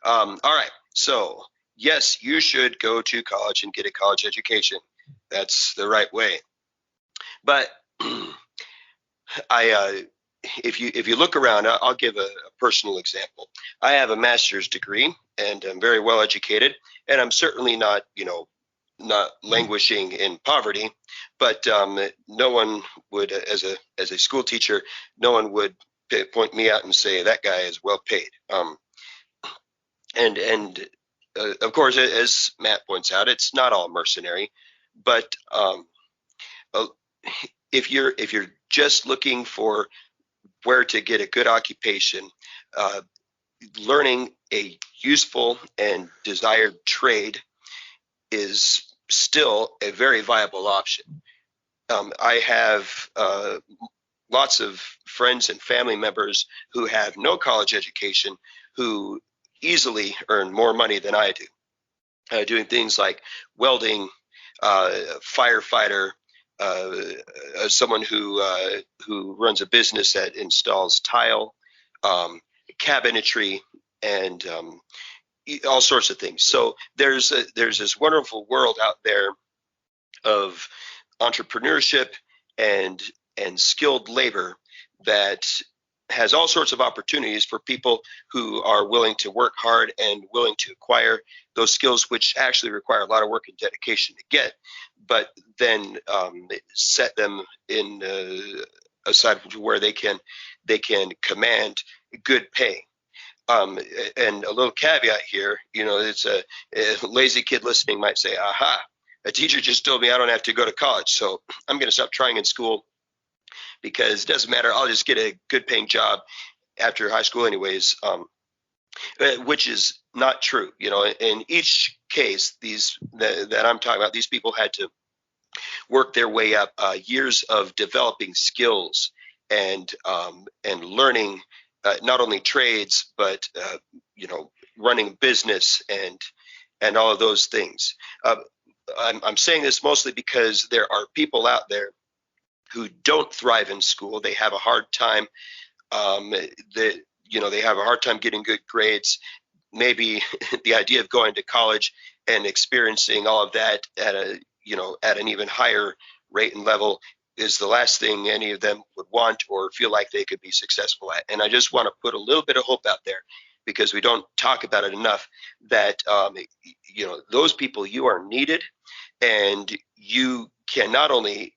All right. So, yes, you should go to college and get a college education. That's the right way. But if you look around, I'll give a personal example. I have a master's degree and I'm very well educated, and I'm certainly not languishing in poverty, but no one would, as a school teacher, no one would point me out and say that guy is well paid. And of course, as Matt points out, it's not all mercenary, but if you're just looking for where to get a good occupation, learning a useful and desired trade is still a very viable option. I have lots of friends and family members who have no college education who easily earn more money than I do, doing things like welding, firefighter, someone who runs a business that installs tile, cabinetry, and all sorts of things. So there's this wonderful world out there of entrepreneurship and skilled labor that has all sorts of opportunities for people who are willing to work hard and willing to acquire those skills, which actually require a lot of work and dedication to get, but then set them in aside to where they can command good pay. And a little caveat here, it's a lazy kid listening might say, aha, a teacher just told me I don't have to go to college, so I'm going to stop trying in school because it doesn't matter. I'll just get a good paying job after high school anyways, which is not true. In each case, that I'm talking about, these people had to work their way up, years of developing skills and learning not only trades, but running business and all of those things. I'm saying this mostly because there are people out there who don't thrive in school. They have a hard time. They have a hard time getting good grades. Maybe the idea of going to college and experiencing all of that at an even higher rate and level is the last thing any of them would want or feel like they could be successful at. And I just want to put a little bit of hope out there, because we don't talk about it enough, that those people, you are needed, and you can not only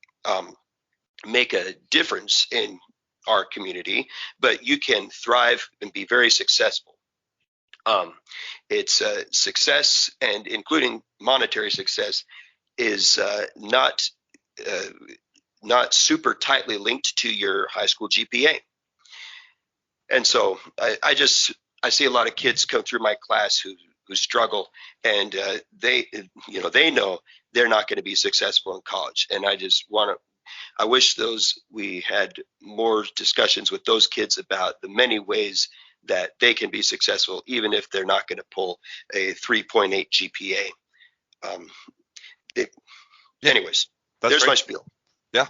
make a difference in our community, but you can thrive and be very successful. It's success, and including monetary success, is not super tightly linked to your high school GPA. And so I see a lot of kids come through my class who struggle, and they know they're not going to be successful in college. And I wish we had more discussions with those kids about the many ways that they can be successful, even if they're not going to pull a 3.8 GPA. Anyways, there's my spiel. Yeah.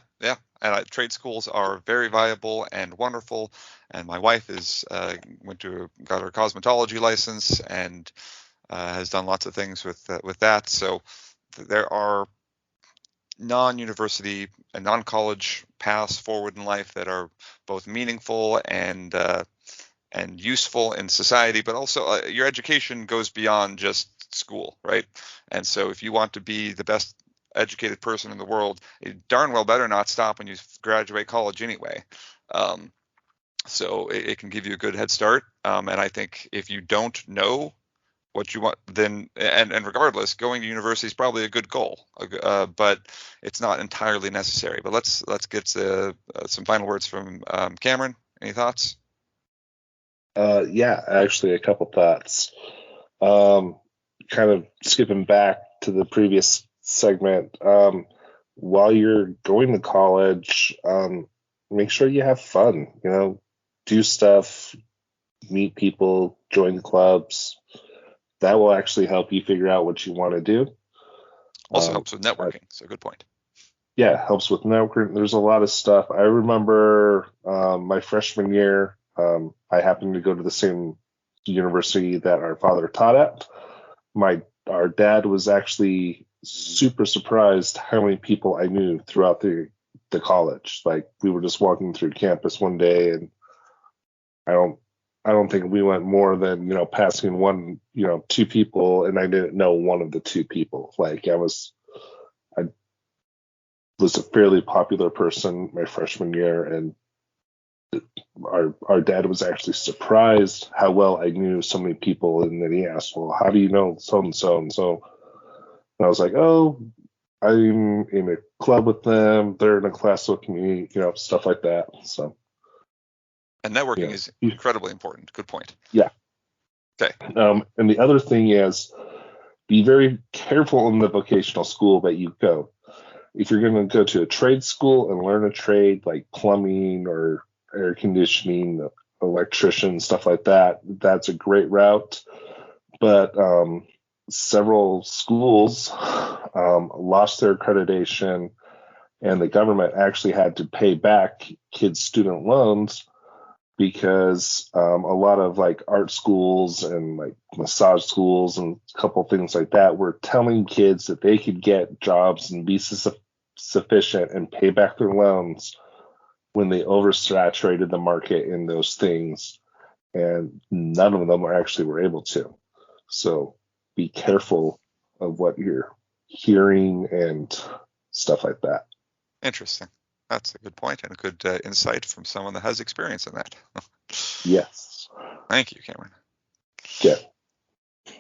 And trade schools are very viable and wonderful. And my wife got her cosmetology license and has done lots of things with that. So there are non-university and non-college paths forward in life that are both meaningful and useful in society, but also your education goes beyond just school, right? And so if you want to be the best educated person in the world, you darn well better not stop when you graduate college anyway. So it can give you a good head start. And I think if you don't know what you want, then and regardless, going to university is probably a good goal, but it's not entirely necessary. But let's get some final words from Cameron. Any thoughts? Yeah, actually, a couple thoughts. Kind of skipping back to the previous segment. While you're going to college, make sure you have fun. Do stuff, meet people, join clubs. That will actually help you figure out what you want to do. Also helps with networking. So good point. Yeah, helps with networking. There's a lot of stuff. I remember my freshman year, I happened to go to the same university that our father taught at. Our dad was actually super surprised how many people I knew throughout the college. Like, we were just walking through campus one day, and I don't think we went more than, passing one, two people, and I didn't know one of the two people. Like, I was a fairly popular person my freshman year, and our dad was actually surprised how well I knew so many people. And then he asked, well, how do you know so and so and so? And I was like, oh, I'm in a club with them, they're in a class with me, stuff like that. So, and networking is incredibly important. Good point. Yeah. Okay. And the other thing is, be very careful in the vocational school that you go. If you're going to go to a trade school and learn a trade like plumbing or air conditioning, electrician, stuff like that, that's a great route. But several schools lost their accreditation, and the government actually had to pay back kids' student loans because a lot of like art schools and like massage schools and a couple things like that were telling kids that they could get jobs and be sufficient and pay back their loans when they oversaturated the market in those things, and none of them were able to. So be careful of what you're hearing and stuff like that. Interesting. That's a good point and a good insight from someone that has experience in that. Yes. Thank you, Cameron. Okay.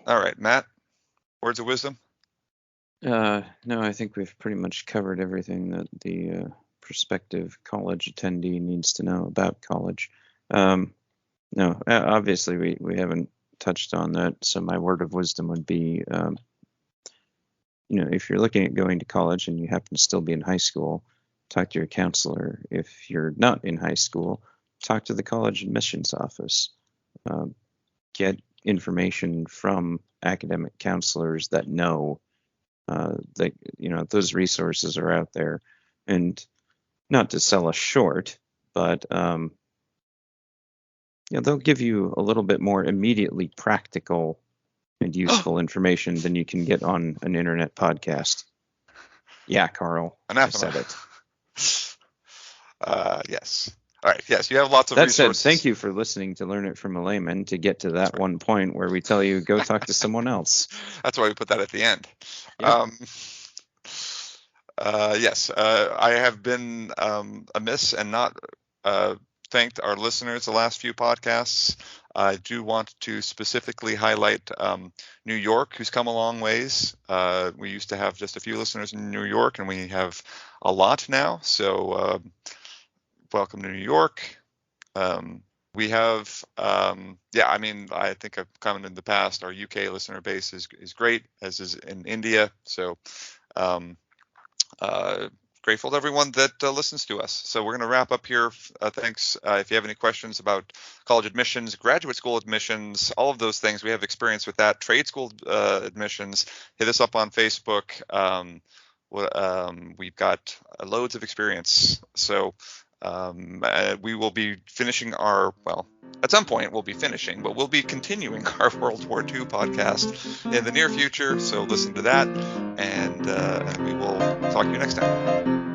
All right, Matt, words of wisdom? No, I think we've pretty much covered everything that the prospective college attendee needs to know about college. No, obviously we haven't touched on that. So my word of wisdom would be, if you're looking at going to college and you happen to still be in high school, talk to your counselor. If you're not in high school, talk to the college admissions office. Get information from academic counselors that know that those resources are out there, and not to sell us short, but they'll give you a little bit more immediately practical and useful information than you can get on an internet podcast. Yeah, Carl, I said it. Yes. All right. Yes, you have lots of That said, resources. thank you for listening to Learn It From a Layman to get to that one point where we tell you go talk to someone else. That's why we put that at the end. Yep. Yes, I have been amiss and not thanked our listeners the last few podcasts. I do want to specifically highlight New York, who's come a long ways. We used to have just a few listeners in New York, and we have a lot now. So welcome to New York. We have, I mean, I think I've commented in the past, our UK listener base is great, as is in India. So grateful to everyone that listens to us. So we're going to wrap up here. Thanks. If you have any questions about college admissions, graduate school admissions, all of those things, we have experience with that. Trade school admissions, hit us up on Facebook. We've got loads of experience. So we will be finishing at some point we'll be finishing, but we'll be continuing our World War II podcast in the near future. So listen to that, and we will talk to you next time.